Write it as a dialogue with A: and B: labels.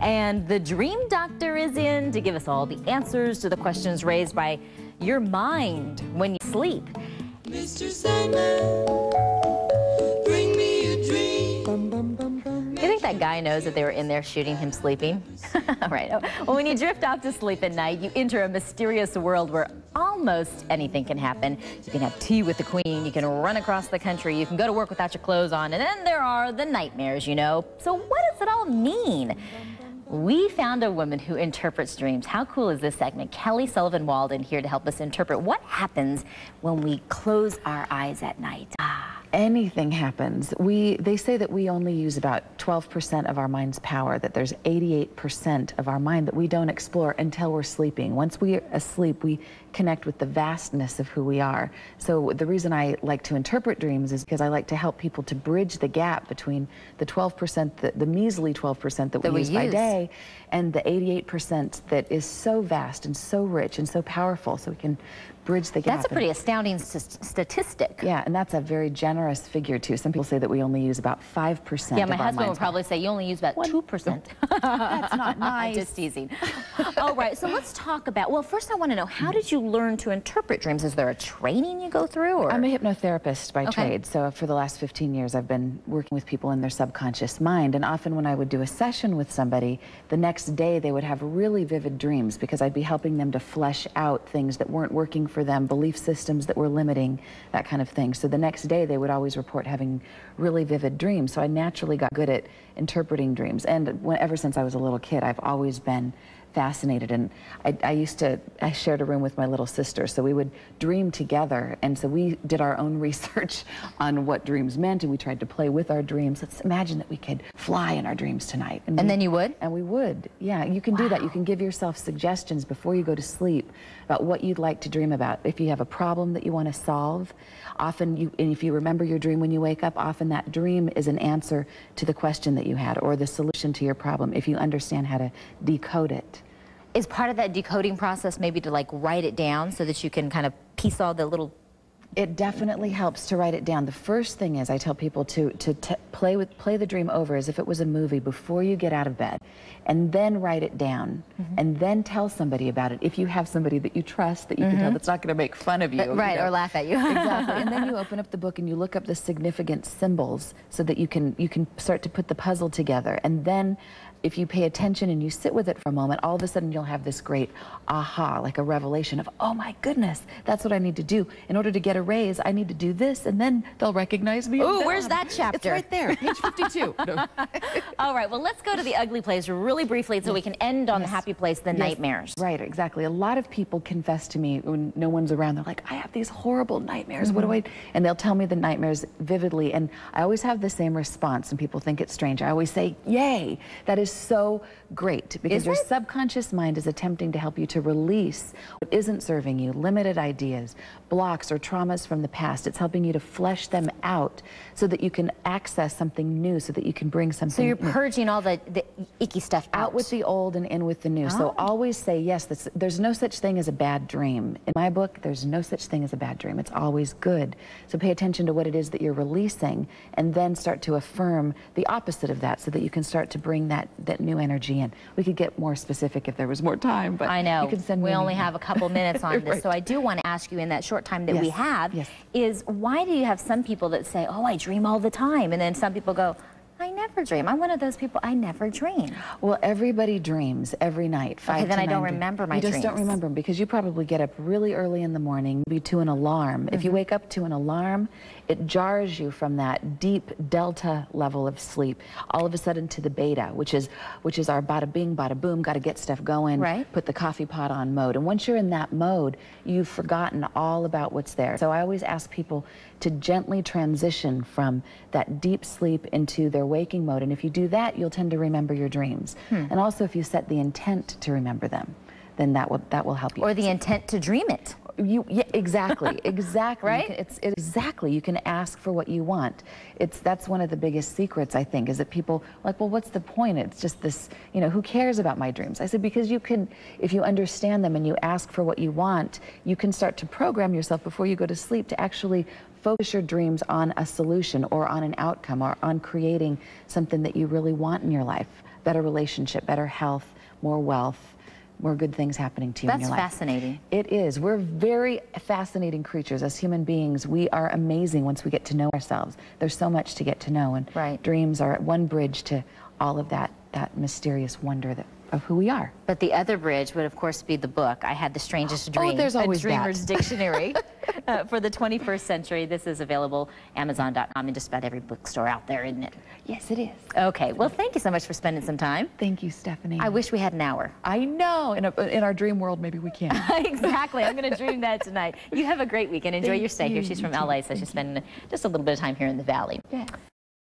A: And the dream doctor is in to give us all the answers to the questions raised by your mind when you sleep.
B: Mr. Sandman, bring me a dream.
A: You think that guy knows that they were in there shooting him sleeping? Right. Well, when you drift off to sleep at night, you enter a mysterious world where almost anything can happen. You can have tea with the queen, you can run across the country, you can go to work without your clothes on, and then there are the nightmares, you know. So what does it all mean? We found a woman who interprets dreams. How cool is this segment? Kelly Sullivan Walden here to help us interpret what happens when we close our eyes at night.
C: Anything happens. They say that we only use about 12% of our mind's power, that there's 88% of our mind that we don't explore until we're sleeping. Once we're asleep, we connect with the vastness of who we are. So the reason I like to interpret dreams is because I like to help people to bridge the gap between the 12%, the measly 12% that we use by day, and the 88% that is so vast and so rich and so powerful, so we can bridge the gap.
A: That's a pretty astounding statistic.
C: Yeah, and that's a very generous figure too. Some people say that we only use about 5%.
A: Yeah, my husband would probably say you only use about 2%.
C: That's not nice.
A: Just teasing. All right, so let's talk about, well, first I want to know, how did you learn to interpret dreams? Is there a training you go through? Or?
C: I'm a hypnotherapist by trade, so for the last 15 years I've been working with people in their subconscious mind, and often when I would do a session with somebody, the next day they would have really vivid dreams because I'd be helping them to flesh out things that weren't working for them, belief systems that were limiting, that kind of thing. So the next day they would always report having really vivid dreams. So I naturally got good at interpreting dreams. And ever since I was a little kid, I've always been fascinated. And I shared a room with my little sister, so we would dream together. And so we did our own research on what dreams meant, and we tried to play with our dreams. Let's imagine that we could fly in our dreams tonight.
A: And then you would?
C: And we would. Yeah, you can do that. You can give yourself suggestions before you go to sleep about what you'd like to dream about. If you have a problem that you want to solve, often and if you remember your dream when you wake up, often that dream is an answer to the question that you had or the solution to your problem, if you understand how to decode it.
A: Is part of that decoding process maybe to like write it down so that you can kind of piece all the little...
C: It definitely helps to write it down. The first thing is I tell people to play the dream over as if it was a movie before you get out of bed, and then write it down, and then tell somebody about it. If you have somebody that you trust, that you can tell that's not going to make fun of you.
A: Right,
C: you know?
A: or laugh at you.
C: Exactly. And then you open up the book and you look up the significant symbols so that you can start to put the puzzle together. And then if you pay attention and you sit with it for a moment, all of a sudden you'll have this great aha, like a revelation of, oh my goodness, that's what I need to do. In order to get a raise, I need to do this, and then they'll recognize me.
A: Ooh, where's that chapter?
C: It's right there, page 52. No.
A: All right, well, let's go to the ugly place really briefly so we can end on the happy place, the nightmares.
C: Right, exactly. A lot of people confess to me when no one's around. They're like, I have these horrible nightmares. What do I... And they'll tell me the nightmares vividly, and I always have the same response, and people think it's strange. I always say, yay, that is so great, because your subconscious mind is attempting to help you to release what isn't serving you, limited ideas, blocks or traumas from the past. It's helping you to flesh them out so that you can access something new, so that you can bring something
A: So you're purging all the icky stuff
C: out with the old and in with the new. So always say yes. There's no such thing as a bad dream. In my book, there's no such thing as a bad dream. It's always good. So pay attention to what it is that you're releasing, and then start to affirm the opposite of that, so that you can start to bring that new energy in. We could get more specific if there was more time, but
A: I know
C: you can send
A: we
C: me
A: only have a couple minutes on this, so I do want to ask you in that short time that we have, is why do you have some people that say, oh, I dream all the time, and then some people go, I never dream. I'm one of those people, I never dream.
C: Well, everybody dreams every night.
A: Okay, then I don't remember my dreams.
C: You just don't remember them because you probably get up really early in the morning, maybe to an alarm. If you wake up to an alarm, it jars you from that deep delta level of sleep all of a sudden to the beta, which is our bada bing, bada boom, got to get stuff going, put the coffee pot on mode. And once you're in that mode, you've forgotten all about what's there. So I always ask people to gently transition from that deep sleep into their waking mode. And if you do that, you'll tend to remember your dreams. And also if you set the intent to remember them, then that will help you.
A: Or the intent to dream it.
C: Yeah, exactly, exactly.
A: Right?
C: Exactly. You can ask for what you want. That's one of the biggest secrets, I think, is that people are like, well, what's the point? It's just this, you know, who cares about my dreams? I said, because you can, if you understand them and you ask for what you want, you can start to program yourself before you go to sleep to actually focus your dreams on a solution or on an outcome or on creating something that you really want in your life. better relationship, better health, more wealth, more good things happening to you in your life.
A: That's fascinating.
C: It is. We're very fascinating creatures. As human beings, we are amazing once we get to know ourselves. There's so much to get to know, and dreams are one bridge to all of that mysterious wonder of who we are.
A: But the other bridge would, of course, be the book, I Had the Strangest Dream.
C: Oh, there's always
A: A Dreamer's
C: that.
A: Dictionary for the 21st century. This is available Amazon.com and just about every bookstore out there, isn't it?
C: Yes, it is.
A: Okay, well, thank you so much for spending some time.
C: Thank you, Stephanie.
A: I wish we had an hour.
C: I know. In our dream world, maybe we can.
A: Exactly. I'm going to dream that tonight. You have a great weekend. Enjoy your stay here. She's from LA, so she's spending just a little bit of time here in the Valley.
C: Yes.